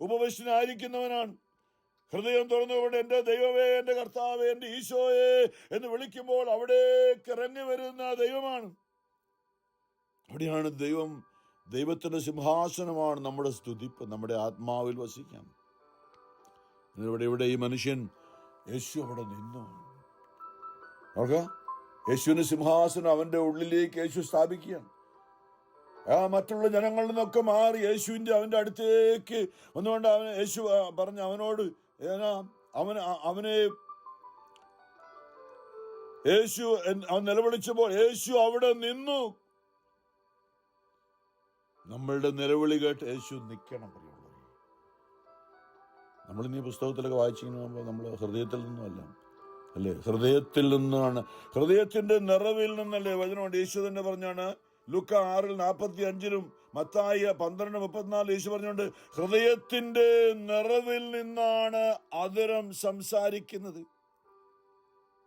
[SPEAKER 2] ഉപവിഷ്ടനായിരിക്കുന്നവനാണ്. ഹൃദയം തുറന്നുകൊണ്ട് എൻ്റെ ദൈവമേ, എൻ്റെ കർത്താവേ, എൻ്റെ ഈശോയെ എന്ന് വിളിക്കുമ്പോൾ അവിടേക്ക് ഇറങ്ങി വരുന്ന ദൈവമാണ്. അവിടെയാണ് ദൈവത്തിന്റെ സിംഹാസനമാണ് നമ്മുടെ സ്തുതിപ്പ്, നമ്മുടെ ആത്മാവിൽ വസിക്കാം. ഇവിടെ ഈ മനുഷ്യൻ യേശു അവിടെ നിന്നു. യേശുവിന്റെ സിംഹാസനം അവന്റെ ഉള്ളിലേക്ക് യേശു സ്ഥാപിക്കുകയാണ്. മറ്റുള്ള ജനങ്ങളിൽ നിന്നൊക്കെ മാറി അവന്റെ അടുത്തേക്ക് ഒന്നുകൊണ്ട് യേശു പറഞ്ഞ അവനോട് അവനെ അവൻ നിലവിളിച്ചപ്പോൾ യേശു അവിടെ നിന്നു. നമ്മളുടെ നിലവിളി കേട്ട് യേശു നിൽക്കണം. നമ്മളിന്ന് ഈ പുസ്തകത്തിലൊക്കെ വായിച്ചിരിക്കുമ്പോൾ നമ്മൾ ഹൃദയത്തിൽ നിന്നുമല്ല അല്ലേ, ഹൃദയത്തിൽ നിന്നാണ്, ഹൃദയത്തിന്റെ നിറവിൽ നിന്നല്ലേ വചനമുണ്ട്. യേശു തന്നെ പറഞ്ഞാണ് ലൂക്ക 6:45 മത്തായി 12:34 യേശു പറഞ്ഞുകൊണ്ട് ഹൃദയത്തിന്റെ നിറവിൽ നിന്നാണ് അധരം സംസാരിക്കുന്നത്.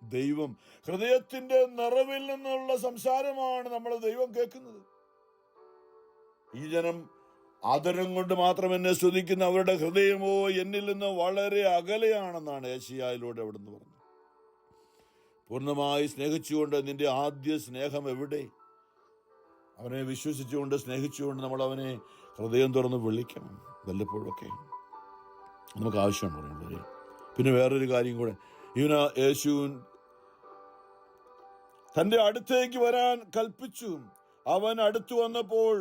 [SPEAKER 2] ദൈവം ഹൃദയത്തിന്റെ നിറവിൽ നിന്നുള്ള സംസാരമാണ് നമ്മൾ ദൈവം കേൾക്കുന്നത്. ഈ ജനം ആദരം കൊണ്ട് മാത്രം എന്നെ സ്തുതിക്കുന്ന അവരുടെ ഹൃദയമോ എന്നിൽ നിന്ന് വളരെ അകലെയാണെന്നാണ് ഏശയ്യായിലൂടെ അവിടുന്ന് പറഞ്ഞത്. പൂർണ്ണമായി സ്നേഹിച്ചുകൊണ്ട് നിന്റെ ആദ്യ സ്നേഹം എവിടെ? അവനെ വിശ്വസിച്ചുകൊണ്ട് സ്നേഹിച്ചുകൊണ്ട് നമ്മൾ അവനെ ഹൃദയം തുറന്ന് വിളിക്കണം. വല്ലപ്പോഴൊക്കെ നമുക്ക് ആവശ്യമാണ് പറയുന്നത്. പിന്നെ വേറൊരു കാര്യം കൂടെ, യേശു തന്റെ അടുത്തേക്ക് വരാൻ കൽപ്പിച്ചു. അവൻ അടുത്തു വന്നപ്പോൾ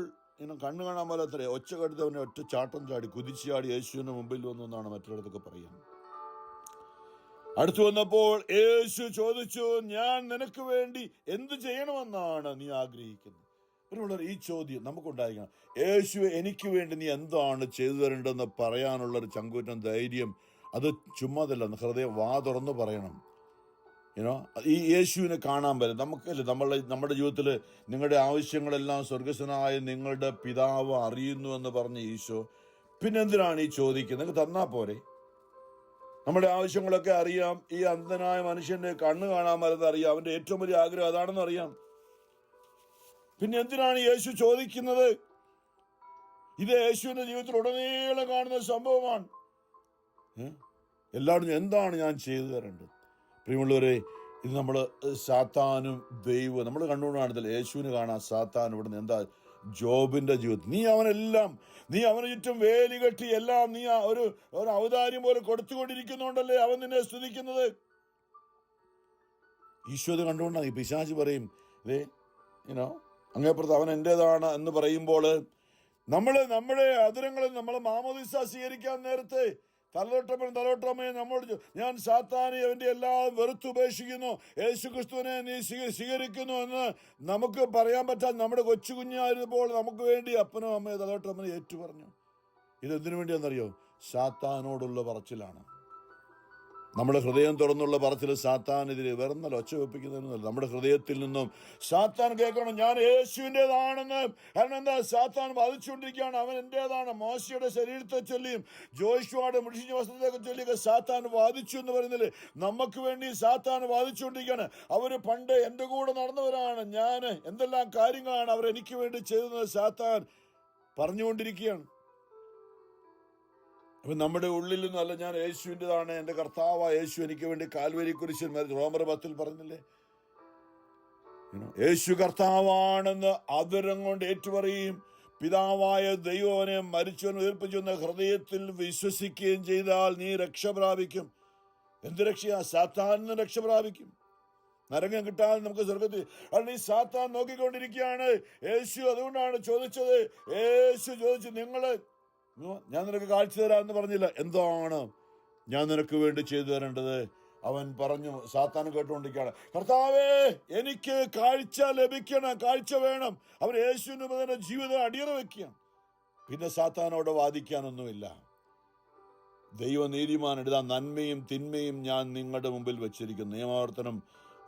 [SPEAKER 2] കണ്ണു കാണാൻ പോലത്രേ ഒച്ച കടുത്ത് അവനെ ഒറ്റ ചാട്ടം ചാടി കുതിച്ചാടി യേശുവിന്റെ മുമ്പിൽ വന്നു എന്നാണ് മറ്റൊരിടത്തൊക്കെ പറയാം. അടുത്തു വന്നപ്പോൾ യേശു ചോദിച്ചു, ഞാൻ നിനക്ക് വേണ്ടി എന്ത് ചെയ്യണമെന്നാണ് നീ ആഗ്രഹിക്കുന്നത്? ഈ ചോദ്യം നമുക്കുണ്ടായിരിക്കണം. യേശു എനിക്ക് വേണ്ടി നീ എന്താണ് ചെയ്തു തരേണ്ടതെന്ന് പറയാനുള്ളൊരു ചങ്കൂറ്റം, ധൈര്യം, അത് ചുമ്മാതല്ല. ഹൃദയം വാ തുറന്ന് പറയണം. ഈ യേശുവിനെ കാണാൻ പറ്റും നമുക്കല്ലേ. നമ്മുടെ ജീവിതത്തിൽ നിങ്ങളുടെ ആവശ്യങ്ങളെല്ലാം സ്വർഗസ്വനായ നിങ്ങളുടെ പിതാവ് അറിയുന്നു എന്ന് പറഞ്ഞ ഈശോ പിന്നെന്തിനാണ് ഈ ചോദിക്കുന്നത്? നിങ്ങൾക്ക് തന്നാ പോരെ? നമ്മുടെ ആവശ്യങ്ങളൊക്കെ അറിയാം. ഈ അന്ധനായ മനുഷ്യന്റെ കണ്ണ് കാണാൻ പറ്റുന്നത് അറിയാം. അവന്റെ ഏറ്റവും വലിയ ആഗ്രഹം അതാണെന്ന് അറിയാം. പിന്നെ എന്തിനാണ് യേശു ചോദിക്കുന്നത്? ഇത് യേശുവിന്റെ ജീവിതത്തിൽ ഉടനീളം കാണുന്ന സംഭവമാണ്. എല്ലാവരും എന്താണ് ഞാൻ ചെയ്തു തരേണ്ടത്? പ്രിയമുള്ളവരെ, ഇത് നമ്മൾ സാത്താനും ദൈവം നമ്മൾ കണ്ടുകൊണ്ടാണ് യേശുവിന് കാണാൻ സാത്താൻ ഇവിടുന്ന് എന്താ ജോബിന്റെ ജീവിതത്തിൽ നീ അവന് ചുറ്റും വേലി കെട്ടി എല്ലാം നീ ഒരു ഔദാര്യം പോലെ കൊടുത്തുകൊണ്ടിരിക്കുന്നുണ്ടല്ലേ അവൻ നിന്നെ സ്തുതിക്കുന്നത്. ഈശോ ഇത് കണ്ടുകൊണ്ടാണ് ഈ പിശാച് പറയും, അങ്ങേപ്പുറത്ത് അവൻ എന്റേതാണ് എന്ന് പറയുമ്പോൾ നമ്മുടെ അതിരങ്ങളിൽ നമ്മൾ മാമോദിസ സ്വീകരിക്കാൻ നേരത്തെ തലതൊട്ടമ്മേ നമ്മോട് ഞാൻ സാത്താനെ അവന്റെ എല്ലാം വെറുത്തുപേക്ഷിക്കുന്നു, യേശു ക്രിസ്തുവിനെ നീ സ്വീകരിക്കുന്നു എന്ന് നമുക്ക് പറയാൻ പറ്റാൻ നമ്മുടെ കൊച്ചു കുഞ്ഞായിരുന്നപ്പോൾ നമുക്ക് വേണ്ടി അപ്പനോ അമ്മയോ തലതൊട്ടമ്മനെ ഏറ്റു പറഞ്ഞു. ഇതെന്തിനു വേണ്ടിയാണെന്നറിയോ? സാത്താനോടുള്ള പറച്ചിലാണ്. നമ്മുടെ ഹൃദയം തുറന്നുള്ള പറച്ചിൽ സാത്താനെതിരെ വേറൊന്നല്ല, ഒച്ച വെപ്പിക്കുന്നതിനല്ല. നമ്മുടെ ഹൃദയത്തിൽ നിന്നും സാത്താൻ കേൾക്കണം ഞാൻ യേശുവിൻ്റെതാണെന്ന്. കാരണം എന്താ? സാത്താൻ വാദിച്ചുകൊണ്ടിരിക്കുകയാണ് അവൻ എന്റേതാണ്. മോശയുടെ ശരീരത്തെ ചൊല്ലിയും ജോഷുവയുടെ മുഷിഞ്ഞ വസ്ത്രത്തെ ചൊല്ലിയൊക്കെ സാത്താൻ വാദിച്ചു എന്ന് പറയുന്നില്ലേ? നമുക്ക് വേണ്ടി സാത്താൻ വാദിച്ചുകൊണ്ടിരിക്കുകയാണ്. അവര് പണ്ട് എൻ്റെ കൂടെ നടന്നവരാണ്, ഞാൻ എന്തെല്ലാം കാര്യങ്ങളാണ് അവർ എനിക്ക് വേണ്ടി ചെയ്തതെന്ന് സാത്താൻ പറഞ്ഞുകൊണ്ടിരിക്കുകയാണ്. അപ്പൊ നമ്മുടെ ഉള്ളിൽ നിന്നല്ല ഞാൻ യേശുവിൻ്റെതാണ്, എൻ്റെ കർത്താവ് യേശു എനിക്ക് വേണ്ടി കാൽവരി കുരിശിൽ റോമർ 10 പറഞ്ഞില്ലേ, യേശു കർത്താവാണെന്ന് ആദരം കൊണ്ട് ഏറ്റുപറയുകയും പിതാവായ ദൈവനെ മരിച്ചവൻ ഉയർപ്പിച്ചെന്ന് ഹൃദയത്തിൽ വിശ്വസിക്കുകയും ചെയ്താൽ നീ രക്ഷ പ്രാപിക്കും. എന്ത് രക്ഷയാ? സാത്താനിൽ നിന്ന് രക്ഷ പ്രാപിക്കും. നരകം കിട്ടാതെ നമുക്ക് സ്വർഗത്തിൽ. കാരണം ഈ സാത്താൻ നോക്കിക്കൊണ്ടിരിക്കുകയാണ്. യേശു അതുകൊണ്ടാണ് ചോദിച്ചത്. യേശു ചോദിച്ചു, ഞാൻ നിനക്ക് കാഴ്ച തരാമെന്ന് പറഞ്ഞില്ല, എന്താണ് ഞാൻ നിനക്ക് വേണ്ടി ചെയ്തു തരേണ്ടത്? അവൻ പറഞ്ഞു, സാത്താൻ കേട്ടുകൊണ്ടിരിക്കുകയാണ്, കർത്താവേ എനിക്ക് കാഴ്ച ലഭിക്കണം, കാഴ്ച വേണം. അവൻ യേശുവിന് പകരം ജീവിതം അടിയറ വെക്കുകയാണ്. പിന്നെ സാത്താനോട് വാദിക്കാനൊന്നുമില്ല. ദൈവനീതിമാൻ എഴുതാ, നന്മയും തിന്മയും ഞാൻ നിങ്ങളുടെ മുമ്പിൽ വെച്ചിരിക്കുന്നു. നിയമാവർത്തനം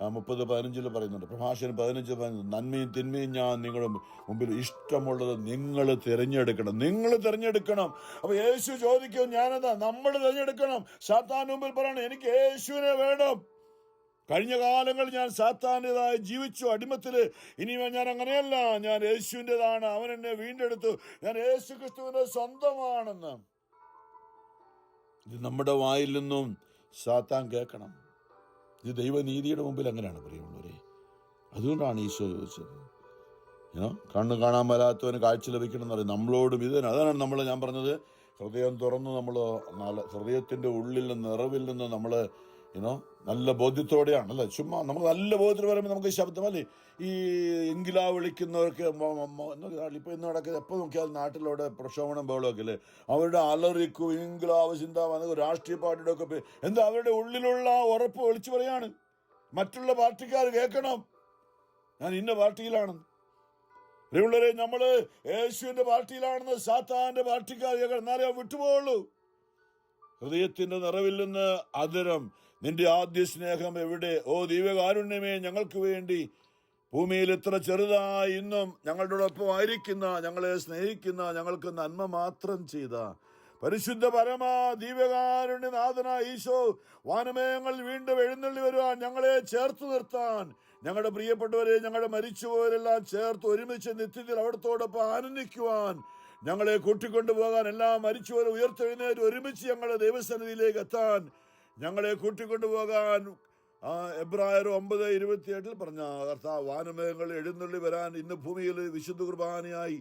[SPEAKER 2] 30:15 പറയുന്നുണ്ട്. പ്രഭാഷകൻ 15 പറയുന്നു, നന്മയും തിന്മയും ഞാൻ നിങ്ങളുടെ മുമ്പിൽ, ഇഷ്ടമുള്ളത് നിങ്ങൾ തിരഞ്ഞെടുക്കണം. അപ്പൊ യേശു ചോദിക്കും, ഞാനെന്താ? നമ്മൾ തിരഞ്ഞെടുക്കണം. സാത്താൻ മുമ്പിൽ പറയണം, എനിക്ക് യേശുവിനെ വേണം. കഴിഞ്ഞ കാലങ്ങൾ ഞാൻ സാത്താൻ്റെതായി ജീവിച്ചു അടിമത്തില്. ഇനി ഞാൻ അങ്ങനെയല്ല, ഞാൻ യേശുവിൻ്റെതാണ്. അവൻ എന്നെ വീണ്ടെടുത്തു, ഞാൻ യേശു ക്രിസ്തുവിന്റെ സ്വന്തമാണെന്ന്. ഇത് നമ്മുടെ വായിൽ നിന്നും സാത്താൻ കേൾക്കണം. ഇത് ദൈവനീതിയുടെ മുമ്പിൽ അങ്ങനെയാണ് പ്രിയമുള്ളവരെ. അതുകൊണ്ടാണ് ഈശോ ചോദിച്ചത്, കണ്ണ് കാണാൻ വരാത്തവന് കാഴ്ച ലഭിക്കണം എന്ന് പറയും. നമ്മളോടും ഇത് തന്നെ. അതാണ് ഞാൻ പറഞ്ഞത്, ഹൃദയം തുറന്ന് ഹൃദയത്തിന്റെ ഉള്ളിൽ നിന്ന്, നിറവിൽ നിന്ന് നമ്മൾ നല്ല ബോധ്യത്തോടെയാണ്, അല്ലേ? ചുമ്മാ നമുക്ക് നല്ല ബോധ്യത്തിൽ പറയുമ്പോൾ നമുക്ക് ശബ്ദമല്ലേ, ഈ ഇംഗിലാ വിളിക്കുന്നവർക്ക് ഇപ്പൊ ഇന്ന് നടക്കുന്നത്, എപ്പോൾ നോക്കിയാൽ നാട്ടിലൂടെ പ്രക്ഷോഭണം ബഹളമൊക്കെ അല്ലേ, അവരുടെ അലറിക്കും ഇംഗ്ലാവ് ചിന്ത രാഷ്ട്രീയ പാർട്ടിയുടെ ഒക്കെ എന്താ, അവരുടെ ഉള്ളിലുള്ള ഉറപ്പ് വിളിച്ചു പറയാണ്. മറ്റുള്ള പാർട്ടിക്കാർ കേൾക്കണം, ഞാൻ ഇന്ന പാർട്ടിയിലാണെന്ന്. പ്രിയമുള്ളവരെ, നമ്മള് യേശുവിന്റെ പാർട്ടിയിലാണെന്ന് സാത്താന്റെ പാർട്ടിക്കാർ കേൾക്കണം, എന്നാലേ വിട്ടുപോകുള്ളൂ. ഹൃദയത്തിന്റെ നിറവിൽ നിന്ന് അതരം, നിന്റെ ആദ്യ സ്നേഹം എവിടെ? ഓ ദിവ്യകാരുണ്യമേ, ഞങ്ങൾക്ക് വേണ്ടി ഭൂമിയിൽ ഇത്ര ചെറുതായി ഇന്നും ഞങ്ങളോടൊപ്പം ആയിരിക്കുന്ന, ഞങ്ങളെ സ്നേഹിക്കുന്ന, ഞങ്ങൾക്ക് നന്മ മാത്രം ചെയ്ത പരിശുദ്ധ പരമാ ദിവ്യകാരുണ്യനാഥനായ ഈശോ, വാനമേഘങ്ങൾ വീണ്ടും എഴുന്നള്ളി വരുവാൻ, ഞങ്ങളെ ചേർത്ത് നിർത്താൻ, ഞങ്ങളുടെ പ്രിയപ്പെട്ടവരെ, ഞങ്ങളുടെ മരിച്ചുപോയവരെല്ലാം ചേർത്ത് ഒരുമിച്ച് നിത്യത്തിൽ അവിടത്തോടൊപ്പം ആനന്ദിക്കുവാൻ, ഞങ്ങളെ കൂട്ടിക്കൊണ്ടുപോകാൻ, എല്ലാം മരിച്ചുപോയവരെ ഉയർത്തെഴുന്നേറ്റ് ഒരുമിച്ച് ഞങ്ങളുടെ ദൈവസന്നിധിയിലേക്ക് എത്താൻ, ഞങ്ങളെ കൂട്ടിക്കൊണ്ടുപോകാൻ എബ്രായർ 9:28 പറഞ്ഞ കർത്താവ്, വാനമേഘങ്ങൾ എഴുന്നള്ളി വരാൻ ഇന്ന് ഭൂമിയിൽ വിശുദ്ധ കുർബാനയായി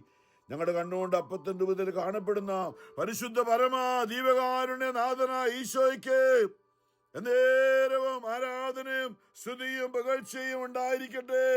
[SPEAKER 2] ഞങ്ങളുടെ കണ്ണുകൊണ്ട് അപ്പത്തിന്റെ രൂപത്തിൽ കാണപ്പെടുന്ന പരിശുദ്ധ പരമാ ദിവ്യകാരുണ്യനാഥനായ ഈശോയ്ക്ക് എന്നേരവും ആരാധനയും സ്തുതിയും പുകഴ്ചയും ഉണ്ടായിരിക്കട്ടെ.